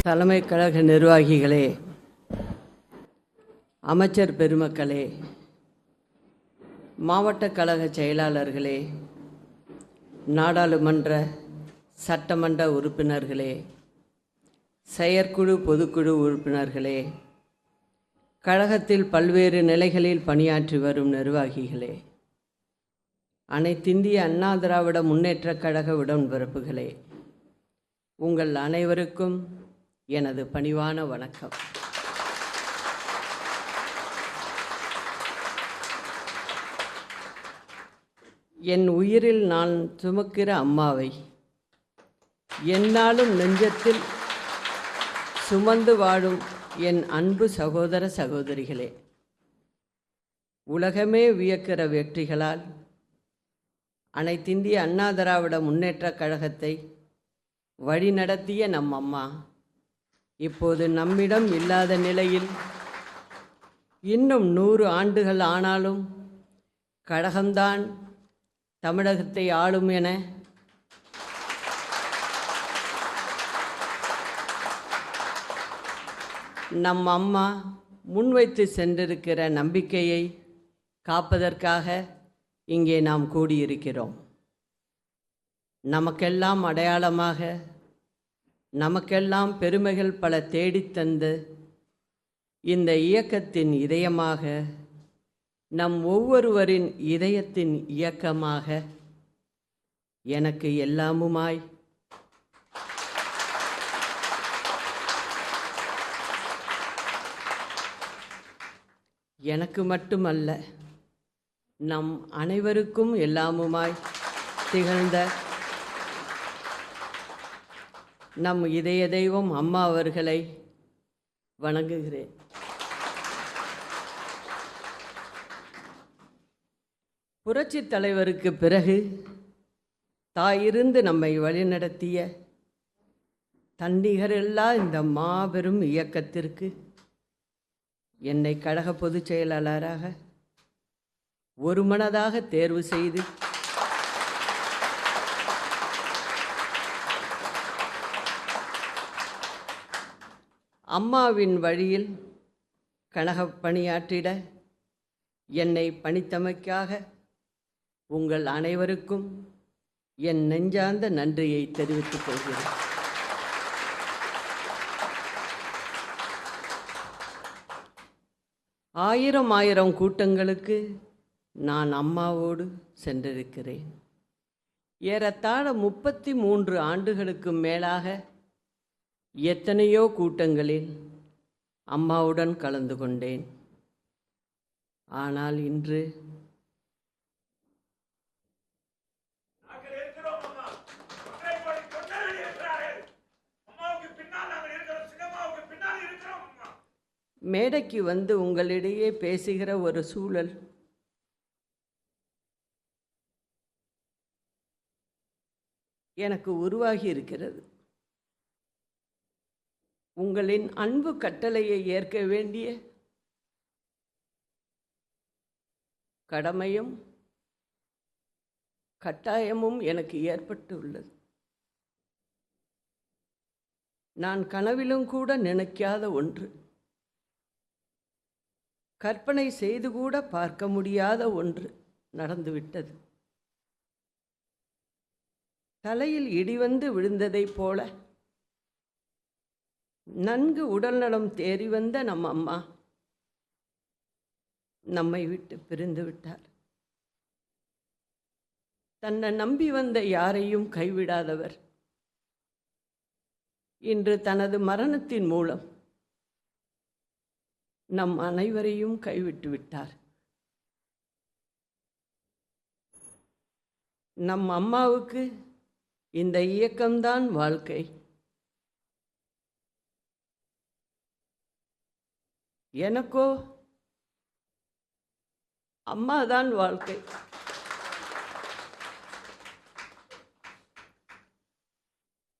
தலைமை கழக நிர்வாகிகளே, அமைச்சர் பெருமக்களே, மாவட்ட கழக செயலாளர்களே, நாடாளுமன்ற சட்டமன்ற உறுப்பினர்களே, செயற்குழு பொதுக்குழு உறுப்பினர்களே, கழகத்தில் பல்வேறு நிலைகளில் பணியாற்றி வரும் நிர்வாகிகளே, அனைத்திந்திய அண்ணா திராவிட முன்னேற்றக் கழக உடன்பிறப்புகளே, உங்கள் அனைவருக்கும் எனது பணிவான வணக்கம். என் உயிரில் நான் சுமக்கிற அம்மாவை எந்நாளும் நெஞ்சத்தில் சுமந்து வாழும் என் அன்பு சகோதர சகோதரிகளே, உலகமே வியக்கிற வெற்றிகளால் அனைத்திந்திய அண்ணா திராவிட முன்னேற்றக் கழகத்தை வழிநடத்திய நம் அம்மா இப்போது நம்மிடம் இல்லாத நிலையில் இன்னும் 100 ஆண்டுகள் ஆனாலும் கழகம்தான் தமிழகத்தை ஆளும் என நம் அம்மா முன்வைத்து சென்றிருக்கிற நம்பிக்கையை காப்பதற்காக இங்கே நாம் கூடியிருக்கிறோம். நமக்கெல்லாம் அடையாளமாக, நமக்கெல்லாம் பெருமைகள் பல தேடித்தந்து இந்த இயக்கத்தின் இதயமாக, நம் ஒவ்வொருவரின் இதயத்தின் இயக்கமாக, எனக்கு எல்லாமுமாய் எனக்கு மட்டுமல்ல நம் அனைவருக்கும் எல்லாமுமாய் திகழ்ந்த நம் இதய தெய்வம் அம்மா அவர்களை வணங்குகிறேன். புரட்சித் தலைவருக்கு பிறகு தாயிருந்து நம்மை வழிநடத்திய தன்னிகரில்லா இந்த மாபெரும் இயக்கத்திற்கு என்னை கழக பொதுச் செயலாளராக ஒருமனதாக தேர்வு செய்து அம்மாவின் வழியில் கழக பணியாற்றிட என்னை பணித்தமைக்காக உங்கள் அனைவருக்கும் என் நெஞ்சார்ந்த நன்றியை தெரிவித்துக் கொள்கிறேன். ஆயிரம் கூட்டங்களுக்கு நான் அம்மாவோடு சென்றிருக்கிறேன். ஏறத்தாழ 33 ஆண்டுகளுக்கு மேலாக எத்தனையோ கூட்டங்களில் அம்மாவுடன் கலந்து கொண்டேன். ஆனால் இன்று மேடைக்கு வந்து உங்களிடையே பேசுகிற ஒரு சூழல் எனக்கு உருவாகி இருக்கிறது. உங்களின் அன்பு கட்டளையை ஏற்க வேண்டிய கடமையும் கட்டாயமும் எனக்கு ஏற்பட்டு உள்ளது. நான் கனவிலும் கூட நினைக்காத ஒன்று, கற்பனை செய்து கூட பார்க்க முடியாத ஒன்று நடந்துவிட்டது. தலையில் இடி வந்து விழுந்ததைப் போல நன்கு உடல்நலம் தேறி வந்த நம் அம்மா நம்மை விட்டு பிரிந்து விட்டார். தன்னை நம்பி வந்த யாரையும் கைவிடாதவர் இன்று தனது மரணத்தின் மூலம் நம் அனைவரையும் கைவிட்டு விட்டார். நம் அம்மாவுக்கு இந்த இயக்கம்தான் வாழ்க்கை, எனக்கோ அம்மாதான் வாழ்க்கை.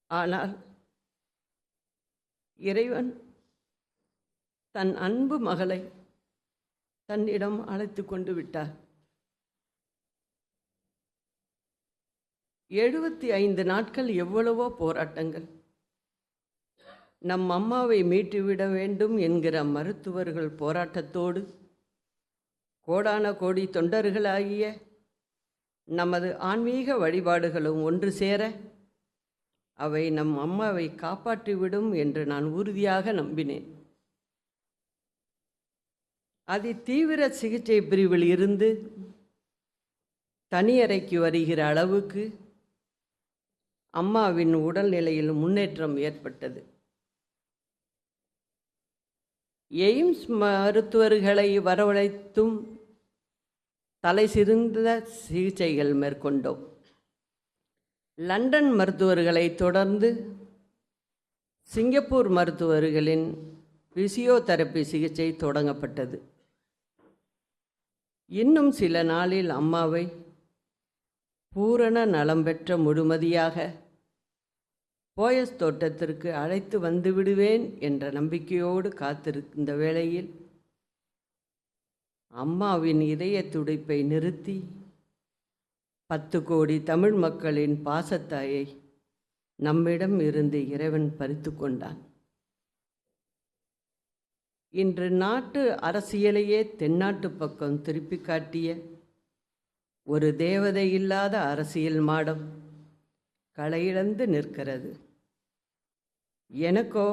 ஆனால் இறைவன் தன் அன்பு மகளை தன்னிடம் அழைத்து கொண்டு விட்டார். 75 நாட்கள் எவ்வளவோ போராட்டங்கள், நம் அம்மாவை மீட்டுவிட வேண்டும் என்கிற மருத்துவர்கள் போராட்டத்தோடு கோடான கோடி தொண்டர்களாகிய நமது ஆன்மீக வழிபாடுகளும் ஒன்று சேர அவை நம் அம்மாவை காப்பாற்றிவிடும் என்று நான் உறுதியாக நம்பினேன். தீவிர சிகிச்சை பிரிவில் இருந்து தனியறைக்கு வருகிற அளவுக்கு அம்மாவின் உடல்நிலையில் முன்னேற்றம் ஏற்பட்டது. எய்ம்ஸ் மருத்துவர்களை வரவழைத்தும் தலை சிறந்த சிகிச்சைகள் மேற்கொண்டோம். லண்டன் மருத்துவர்களை தொடர்ந்து சிங்கப்பூர் மருத்துவர்களின் பிசியோதெரப்பி சிகிச்சை தொடங்கப்பட்டது. இன்னும் சில நாளில் அம்மாவை பூரண நலம் பெற்ற முழுமதியாக போயஸ் தோட்டத்திற்கு அழைத்து வந்து விடுவேன் என்ற நம்பிக்கையோடு காத்திருந்த வேளையில் அம்மாவின் இதய துடிப்பை நிறுத்தி 10 கோடி தமிழ் மக்களின் பாசத்தாயை நம்மிடம் இருந்து இறைவன் பறித்து கொண்டான். இன்று நாட்டு அரசியலையே தென்னாட்டு பக்கம் திருப்பி காட்டிய ஒரு தேவதை இல்லாத அரசியல் மாடம் களையிழந்து நிற்கிறது. எனக்கோ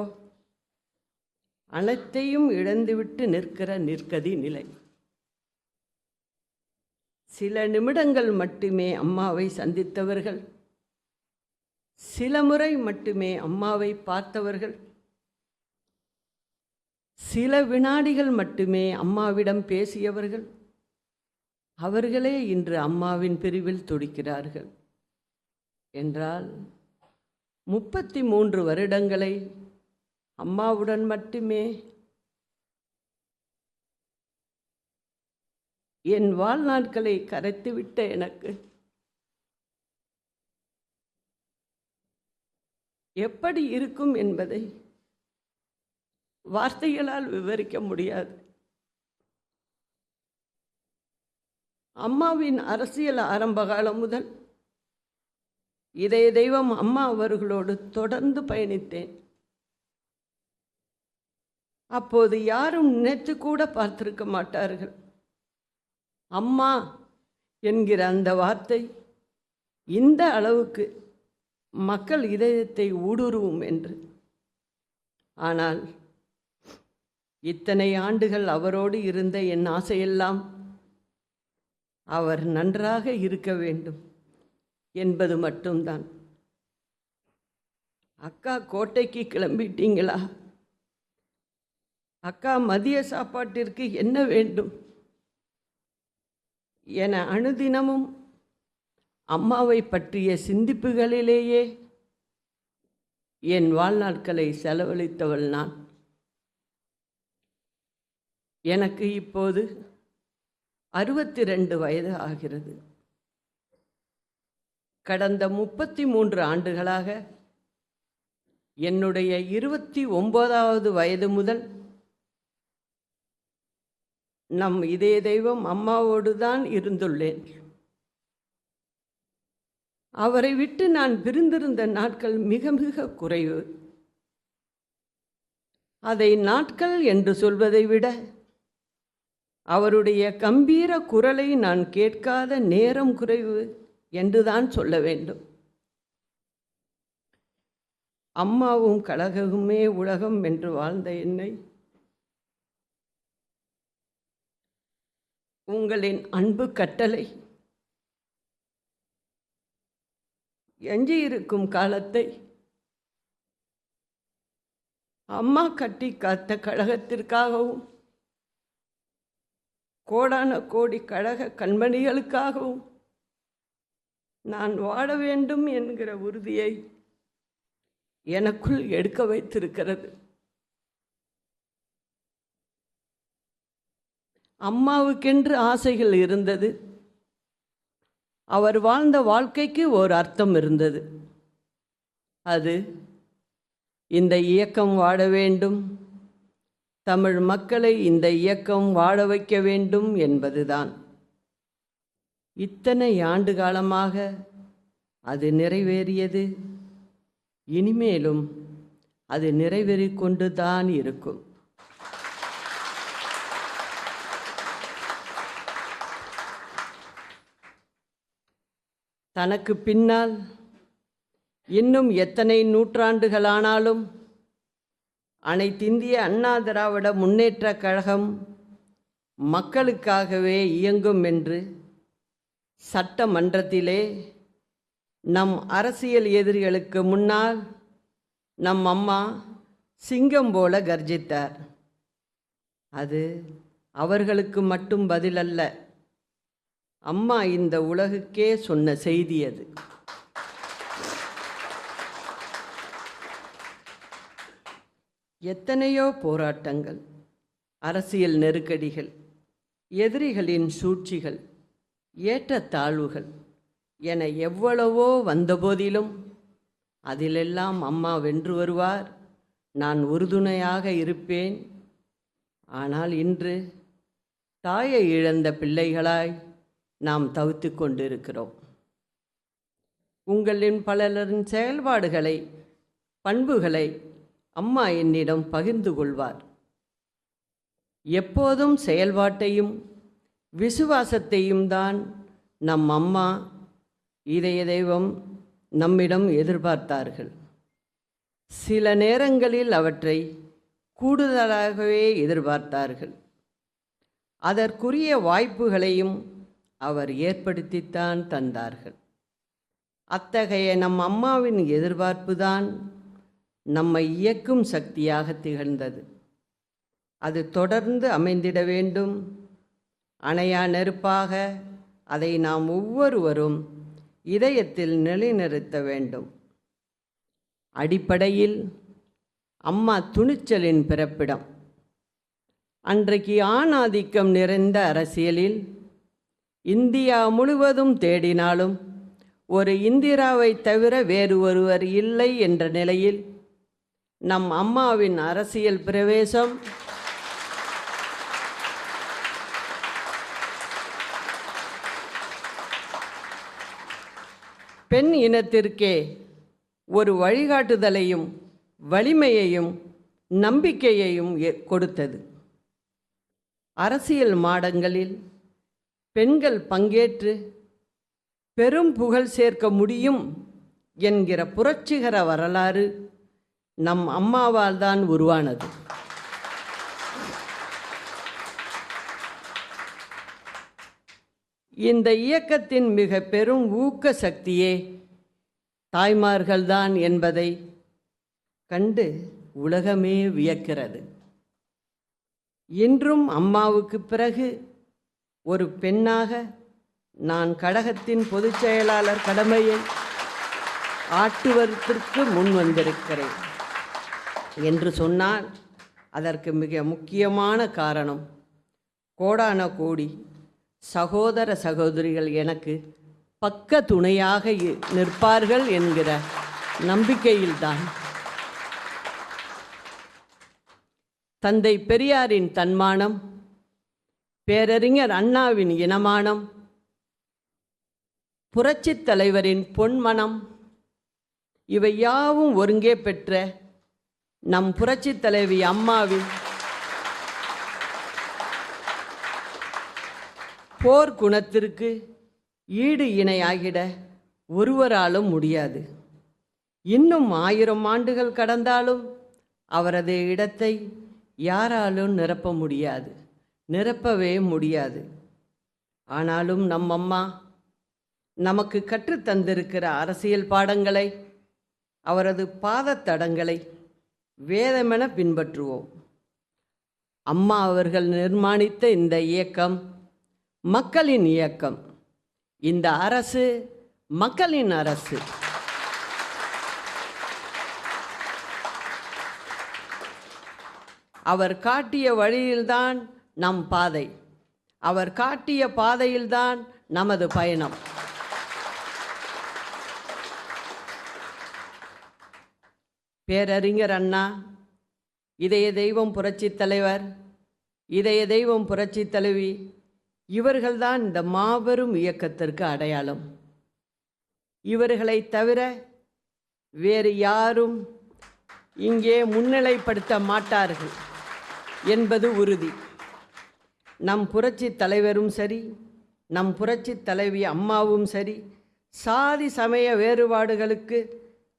அனைத்தையும் இழந்துவிட்டு நிற்கிற நிற்கதி நிலை. சில நிமிடங்கள் மட்டுமே அம்மாவை சந்தித்தவர்கள், சில முறை மட்டுமே அம்மாவை பார்த்தவர்கள், சில வினாடிகள் மட்டுமே அம்மாவிடம் பேசியவர்கள், அவர்களே இன்று அம்மாவின் பிரிவில் துடிக்கிறார்கள் என்றால் 33 வருடங்களை அம்மாவுடன் மட்டுமே என் வாழ்நாட்களை கரைத்துவிட்ட எனக்கு எப்படி இருக்கும் என்பதை வார்த்தைகளால் விவரிக்க முடியாது. அம்மாவின் அரசியல் ஆரம்ப காலம் முதல் இதய தெய்வம் அம்மா அவர்களோடு தொடர்ந்து பயணித்தேன். அப்போது யாரும் நினைத்து கூட பார்த்திருக்க மாட்டார்கள், அம்மா என்கிற அந்த வார்த்தை இந்த அளவுக்கு மக்கள் இதயத்தை ஊடுருவும் என்று. ஆனால் இத்தனை ஆண்டுகள் அவரோடு இருந்த என் ஆசையெல்லாம் அவர் நன்றாக இருக்க வேண்டும் என்பது மட்டும்தான். அக்கா கோட்டைக்கு கிளம்பிட்டீங்களா? அக்கா மதிய சாப்பாட்டிற்கு என்ன வேண்டும் என அனுதினமும் அம்மாவை பற்றிய சிந்திப்புகளிலேயே என் வாழ்நாட்களை செலவழித்தவள் நான். எனக்கு இப்போது 62 வயது ஆகிறது. கடந்த 33 ஆண்டுகளாக என்னுடைய 29வது வயது முதல் நம் இதய தெய்வம் அம்மாவோடு தான் இருந்துள்ளேன். அவரை விட்டு நான் பிரிந்திருந்த நாட்கள் மிக மிக குறைவு. அதை நாட்கள் என்று சொல்வதை விட அவருடைய கம்பீர குரலை நான் கேட்காத நேரம் குறைவு என்றுதான் சொல்ல வேண்டும். அம்மாவும் கழகமுமே உலகம் என்று வாழ்ந்த என்னை உங்களின் அன்பு கட்டளை எஞ்சியிருக்கும் காலத்தை அம்மா கட்டி காத்த கழகத்திற்காகவும் கோடான கோடி கழக கண்மணிகளுக்காகவும் நான் வாழ வேண்டும் என்கிற உறுதியை எனக்குள் எடுக்க வைத்திருக்கிறது. அம்மாவுக்கென்று ஆசைகள் இருந்தது. அவர் வாழ்ந்த வாழ்க்கைக்கு ஒரு அர்த்தம் இருந்தது. அது இந்த இயக்கம் வாழ வேண்டும், தமிழ் மக்களை இந்த இயக்கம் வாழ வைக்க வேண்டும் என்பதுதான். இத்தனை ஆண்டு காலமாக அது நிறைவேறியது. இனிமேலும் அது நிறைவேறிக் கொண்டு தான் இருக்கும். தனக்கு பின்னால் இன்னும் எத்தனை நூற்றாண்டுகளானாலும் அனைத்திந்திய அண்ணா திராவிட முன்னேற்றக் கழகம் மக்களுக்காகவே இயங்கும் என்று சட்டமன்றத்திலே நம் அரசியல் எதிரிகளுக்கு முன்னால் நம் அம்மா சிங்கம் போல கர்ஜித்தார். அது அவர்களுக்கு மட்டும் பதிலல்ல, அம்மா இந்த உலகுக்கே சொன்ன செய்தி அது. எத்தனையோ போராட்டங்கள், அரசியல் நெருக்கடிகள், எதிரிகளின் சூழ்ச்சிகள், ஏற்றத்தாழ்வுகள் என எவ்வளவோ வந்தபோதிலும் அதிலெல்லாம் அம்மா வென்று வருவார், நான் உறுதுணையாக இருப்பேன். ஆனால் இன்று தாயை இழந்த பிள்ளைகளாய் நாம் தவித்து கொண்டிருக்கிறோம். உங்களின் பலரின் செயல்பாடுகளை, பண்புகளை அம்மா என்னிடம் பகிர்ந்து கொள்வார். எப்போதும் செயல்பாட்டையும் விசுவாசத்தையும் தான் நம் அம்மா இதய தெய்வம் நம்மிடம் எதிர்பார்த்தார்கள். சில நேரங்களில் அவற்றை கூடுதலாகவே எதிர்பார்த்தார்கள். அதற்குரிய வாய்ப்புகளையும் அவர் ஏற்படுத்தித்தான் தந்தார்கள். அத்தகைய நம் அம்மாவின் எதிர்பார்ப்புதான் நம்மை இயக்கும் சக்தியாக திகழ்ந்தது. அது தொடர்ந்து அமைந்திட வேண்டும். அணையா நெருப்பாக அதை நாம் ஒவ்வொருவரும் இதயத்தில் நிலைநிறுத்த வேண்டும். அடிப்படையில் அம்மா துணிச்சலின் பிறப்பிடம். அன்றைக்கு ஆணாதிக்கம் நிறைந்த அரசியலில் இந்தியா முழுவதும் தேடினாலும் ஒரு இந்திராவை தவிர வேறு ஒருவர் இல்லை என்ற நிலையில் நம் அம்மாவின் அரசியல் பிரவேசம் பெண் இனத்திற்கே ஒரு வழிகாட்டுதலையும் வலிமையையும் நம்பிக்கையையும் கொடுத்தது. அரசியல் மாடங்களில் பெண்கள் பங்கேற்று பெரும் புகழ் சேர்க்க முடியும் என்கிற புரட்சிகர வரலாறு நம் அம்மாவால் தான் உருவானது. இந்த இயக்கத்தின் மிக பெரும் ஊக்க சக்தியே தாய்மார்கள்தான் என்பதை கண்டு உலகமே வியக்கிறது. இன்றும் அம்மாவுக்கு பிறகு ஒரு பெண்ணாக நான் கழகத்தின் பொதுச் செயலாளர் கடமையை ஆற்றுவதற்கு முன் வந்திருக்கிறேன் என்று சொன்னால் அதற்கு மிக முக்கியமான காரணம் கோடான கோடி சகோதர சகோதரிகள் எனக்கு பக்க துணையாக நிற்பார்கள் என்கிற நம்பிக்கையில்தான். தந்தை பெரியாரின் தன்மானம், பேரறிஞர் அண்ணாவின் இனமானம், புரட்சித் தலைவரின் பொன்மனம், இவை யாவும் ஒருங்கே பெற்ற நம் புரட்சித் தலைவி அம்மாவின் போர் குணத்திற்கு ஈடு இணையாகிட ஒருவராலும் முடியாது. இன்னும் 1000 ஆண்டுகள் கடந்தாலும் அவரது இடத்தை யாராலும் நிரப்ப முடியாது, நிரப்பவே முடியாது. ஆனாலும் நம் அம்மா நமக்கு கற்றுத்தந்திருக்கிற அரசியல் பாடங்களை, அவரது பாதத்தடங்களை வேதமென பின்பற்றுவோம். அம்மா அவர்கள் நிர்மாணித்த இந்த இயக்கம் மக்களின் இயக்கம். இந்த அரசு மக்களின் அரசு. அவர் காட்டிய வழியில்தான் நம் பாதை, அவர் காட்டிய பாதையில்தான் நமது பயணம். பேரறிஞர் அண்ணா, இதய தெய்வம் புரட்சித் தலைவர், இதய தெய்வம் புரட்சித் தலைவி, இவர்கள்தான் இந்த மாபெரும் இயக்கத்திற்கு அடையாளம். இவர்களை தவிர வேறு யாரும் இங்கே முன்னிலைப்படுத்த மாட்டார்கள் என்பது உறுதி. நம் புரட்சி தலைவரும் சரி, நம் புரட்சி தலைவி அம்மாவும் சரி, சாதி சமய வேறுபாடுகளுக்கு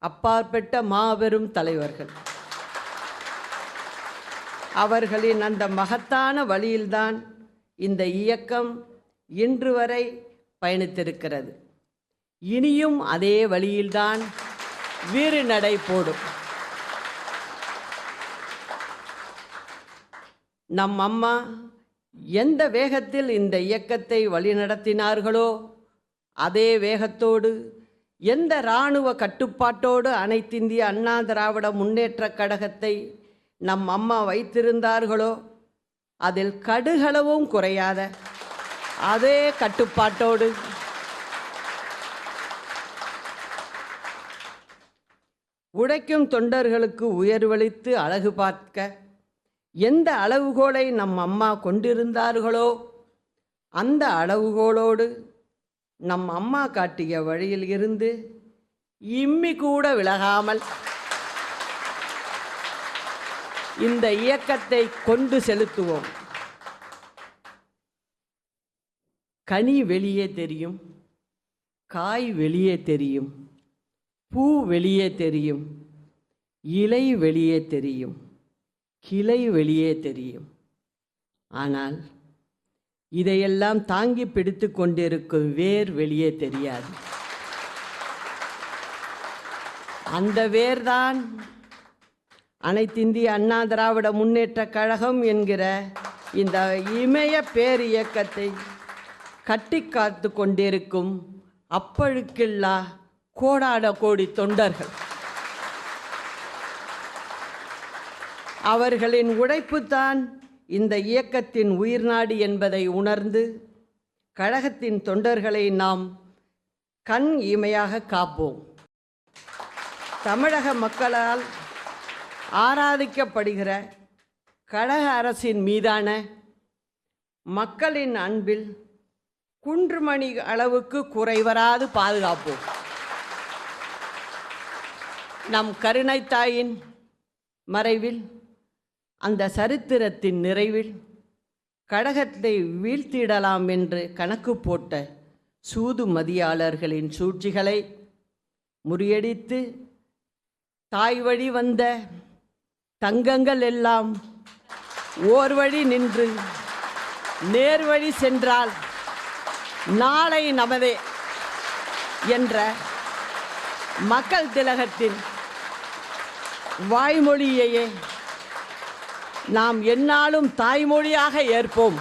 அப்பாற்பட்ட மாபெரும் தலைவர்கள். அவர்களின் அந்த மகத்தான வழியில்தான் இந்த இயக்கம் இன்று வரை பயணித்திருக்கிறது. இனியும் அதே வழியில்தான் வீறு நடை போடும். நம் அம்மா எந்த வேகத்தில் இந்த இயக்கத்தை வழிநடத்தினார்களோ அதே வேகத்தோடு, எந்த இராணுவ கட்டுப்பாட்டோடு அனைத்திந்திய அண்ணா திராவிட முன்னேற்றக் கழகத்தை நம் அம்மா வைத்திருந்தார்களோ அதில் கடுகளவும் குறையாத அதே கட்டுப்பாட்டோடு உழைக்கும் தொண்டர்களுக்கு உயர்வளித்து அழகு பார்க்க எந்த அளவுகோலை நம் அம்மா கொண்டிருந்தார்களோ அந்த அளவுகோலோடு நம் அம்மா காட்டிய வழியில் இருந்து இம்மி கூட விலகாமல் இந்த இயக்கத்தை கொண்டு செலுத்துவோம். கனி வெளியே தெரியும், காய் வெளியே தெரியும், பூ வெளியே தெரியும், இலை வெளியே தெரியும், கிளை வெளியே தெரியும். ஆனால் இதையெல்லாம் தாங்கி பிடித்து கொண்டிருக்கும் வேர் வெளியே தெரியாது. அந்த வேர்தான் அனைத்திந்திய அண்ணா திராவிட முன்னேற்றக் கழகம் என்கிற இந்த இமய பேர் இயக்கத்தை கட்டி காத்து கொண்டிருக்கும் அப்பழுக்கில்லா கோடான கோடி தொண்டர்கள். அவர்களின் உழைப்புத்தான் இந்த இயக்கத்தின் உயிர்நாடி என்பதை உணர்ந்து கழகத்தின் தொண்டர்களை நாம் கண் இமையாக காப்போம். தமிழக மக்களால் ஆராதிக்கப்படுகிற கழக அரசின் மீதான மக்களின் அன்பில் குன்றுமணி அளவுக்கு குறைவராது பாதுகாப்போம். நம் கருணைத்தாயின் மறைவில், அந்த சரித்திரத்தின் நிறைவில் கழகத்தை வீழ்த்திடலாம் என்று கணக்கு போட்ட சூது மதியாளர்களின் சூழ்ச்சிகளை முறியடித்து தாய் வழி வந்த தங்கங்கள் எல்லாம் ஓர் வழி நின்று நேர்வழி சென்றால் நாளை நமதே என்ற மக்கள் திலகத்தின் வாய்மொழியையே நாம் எந்நாளும் தாய்மொழியாக ஏற்போம்.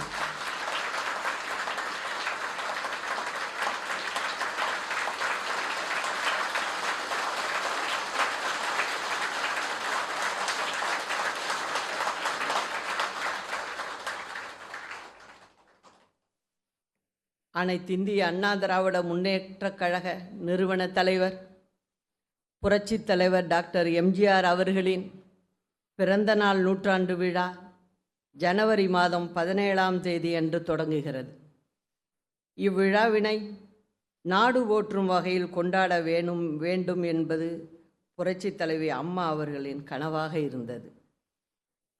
அனைத்திந்திய அண்ணா திராவிட முன்னேற்றக் கழக நிறுவன தலைவர் புரட்சித் தலைவர் டாக்டர் எம்ஜிஆர் அவர்களின் பிறந்தநாள் நூற்றாண்டு விழா ஜனவரி மாதம் 17ஆம் தேதி அன்று தொடங்குகிறது. இவ்விழாவினை நாடு போற்றும் வகையில் கொண்டாட வேண்டும் என்பது புரட்சித் தலைவி அம்மா அவர்களின் கனவாக இருந்தது.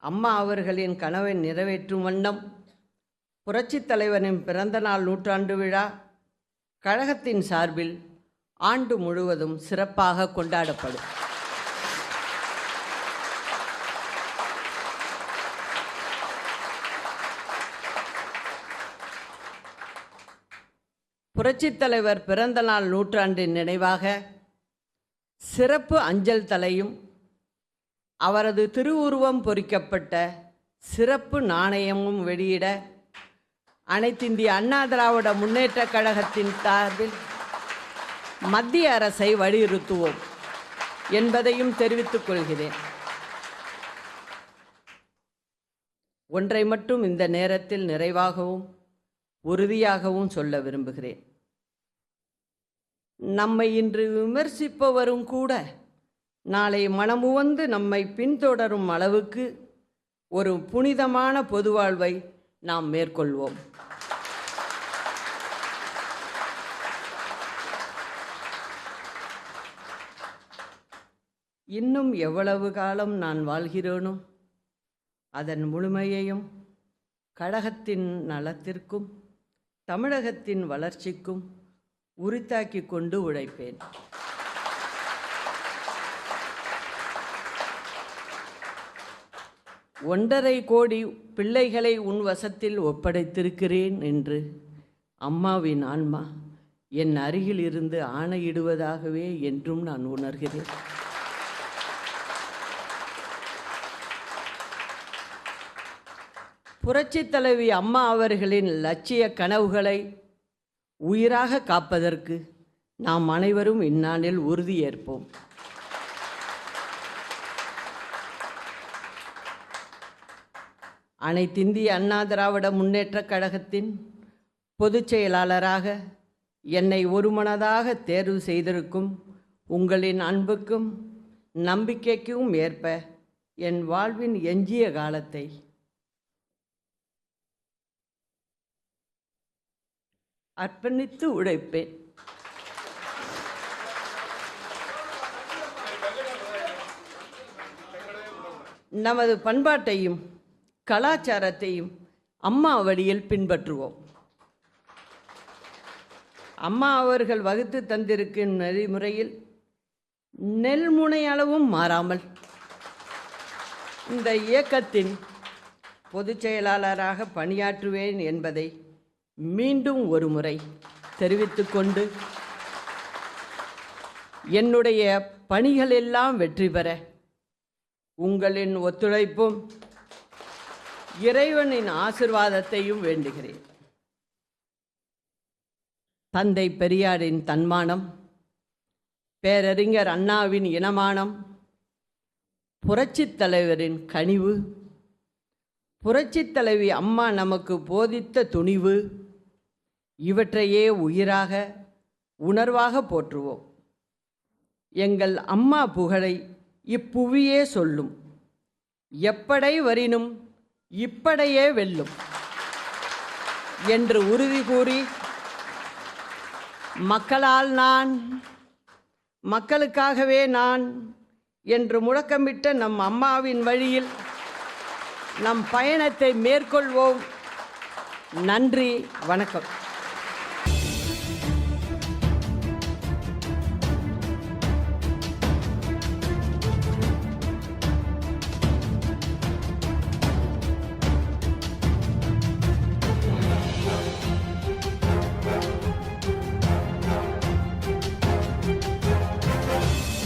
அம்மா அவர்களின் கனவை நிறைவேற்றும் வண்ணம் புரட்சித் தலைவரின் பிறந்தநாள் நூற்றாண்டு விழா கழகத்தின் சார்பில் ஆண்டு முழுவதும் சிறப்பாக கொண்டாடப்படும். புரட்சித் தலைவர் பிறந்தநாள் நூற்றாண்டின் நினைவாக சிறப்பு அஞ்சல் தலையும் அவரது திருவுருவம் பொறிக்கப்பட்ட சிறப்பு நாணயமும் வெளியிட அனைத்திந்திய அண்ணா திராவிட முன்னேற்றக் கழகத்தின் சார்பில் மத்திய அரசை வலியுறுத்துவோம் என்பதையும் தெரிவித்துக் கொள்கிறேன். ஒன்றை மட்டும் இந்த நேரத்தில் நிறைவாகவும் உறுதியாகவும் சொல்ல விரும்புகிறேன். நம்மை இன்று விமர்சிப்பவரும் கூட நாளை மனமுவந்து நம்மை பின்தொடரும் அளவுக்கு ஒரு புனிதமான பொது வாழ்வை நாம் மேற்கொள்வோம். இன்னும் எவ்வளவு காலம் நான் வாழ்கிறேனோ அதன் முழுமையையும் கழகத்தின் நலத்திற்கும் தமிழகத்தின் வளர்ச்சிக்கும் உரித்தாக்கி கொண்டு உழைப்பேன். ஒன்றரை கோடி பிள்ளைகளை உன் வசத்தில் ஒப்படைத்திருக்கிறேன் என்று அம்மாவின் ஆன்மா என் அருகில் இருந்து ஆணையிடுவதாகவே என்றும் நான் உணர்கிறேன். புரட்சித் தலைவி அம்மா அவர்களின் லட்சிய கனவுகளை உயிராக காப்பதற்கு நாம் அனைவரும் இந்நாளில் உறுதியேற்போம். அனைத்திந்திய அண்ணா திராவிட முன்னேற்றக் கழகத்தின் பொதுச் செயலாளராக என்னை ஒருமனதாக தேர்வு செய்திருக்கும் உங்களின் அன்புக்கும் நம்பிக்கைக்கும் ஏற்ப என் வாழ்வின் எஞ்சிய காலத்தை அர்ப்பணித்து உழைப்பேன். நமது பண்பாட்டையும் கலாச்சாரத்தையும் அம்மா வழியில் பின்பற்றுவோம். அம்மா அவர்கள் வகுத்து தந்திருக்கும் நெறிமுறையில் நெல்முனை அளவும் மாறாமல் இந்த இயக்கத்தின் பொதுச் செயலாளராக பணியாற்றுவேன் என்பதை மீண்டும் ஒரு முறை தெரிவித்துக்கொண்டு என்னுடைய பணிகளெல்லாம் வெற்றி பெற உங்களின் ஒத்துழைப்பும் இறைவனின் ஆசிர்வாதத்தையும் வேண்டுகிறேன். தந்தை பெரியாரின் தன்மானம், பேரறிஞர் அண்ணாவின் இனமானம், புரட்சித் தலைவரின் கனிவு, புரட்சித் தலைவி அம்மா நமக்கு போதித்த துணிவு, இவற்றையே உயிராக உணர்வாக போற்றுவோம். எங்கள் அம்மா புகழை இப்புவியே சொல்லும். எப்படை வரினும் இப்படையே வெல்லும் என்று உறுதி கூறி மக்களால் நான், மக்களுக்காகவே நான் என்று முழக்கமிட்ட நம் அம்மாவின் வழியில் நம் பயணத்தை மேற்கொள்வோம். நன்றி, வணக்கம்.